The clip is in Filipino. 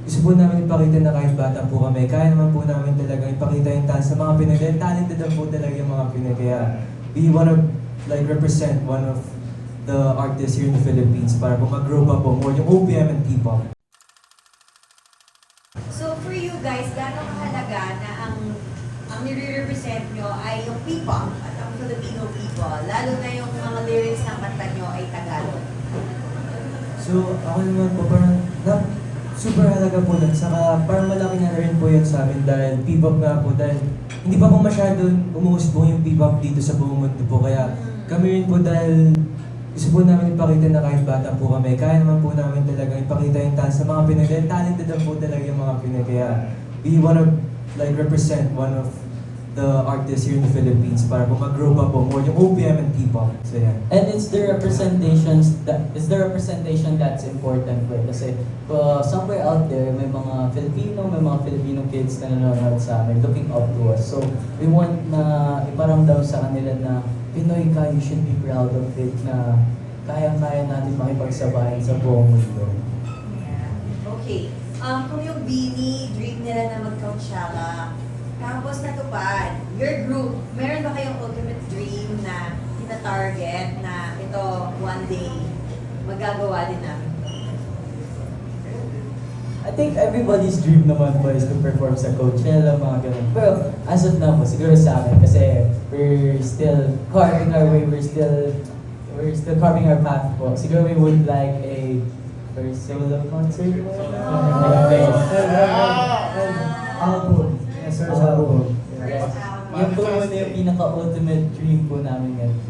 gusto po namin ipakita na kahit bata po kami, kaya naman po namin talaga ipakita yung talent sa mga Pinoy. Dahil talented na po talaga yung mga Pinoy. Kaya we wanna like represent one of the artists here in the Philippines para po mag-grow pa po more yung OPM and P-pop. So for you guys, gano'ng kahalaga na ang nire-represent nyo ay yung P-pop at ang Filipino people, lalo na yung mga lyrics ng kanta nyo ay Tagalog? So ako naman po parang super halaga po lang. Saka parang malaki na rin po yun sa amin dahil P-pop nga po. Dahil hindi pa po masyadong umuusbong yung P-pop dito sa buong mundo po. Kaya kami rin po dahil gusto po namin ipakita na kahit bata po kami, kaya naman po namin talaga ipakita yung talent sa mga Pinoy. Dahil talented na po talaga yung mga Pinoy. Kaya we wanna like represent one of the artists here in the Philippines para po mag-grow pa po more yung OPM and P-pop. So yeah. And it's the representation that's important po. Kasi somewhere out there, may mga Filipino kids na nanonood sa amin, looking up to us. So we want na iparamdam sa kanila na Pinoy ka, you should be proud of it, na kayang-kaya natin makipagsabayan sa buong mundo. Yeah. Okay. Kung yung Beanie, dream nila na mag-Coachella, tapos natupad, your group, meron ba kayong ultimate dream na tina-target na ito one day magagawa din namin? I think everybody's dream naman po is to perform sa Coachella, mga ganun. Pero as of now po, siguro sa akin, kasi we're still carving our way, we're still carving our path po. Siguro we would like a very solo concert. Album. Yes, sir, sa album. First album. Yan po muna yung pinaka-ultimate dream po namin ngayon.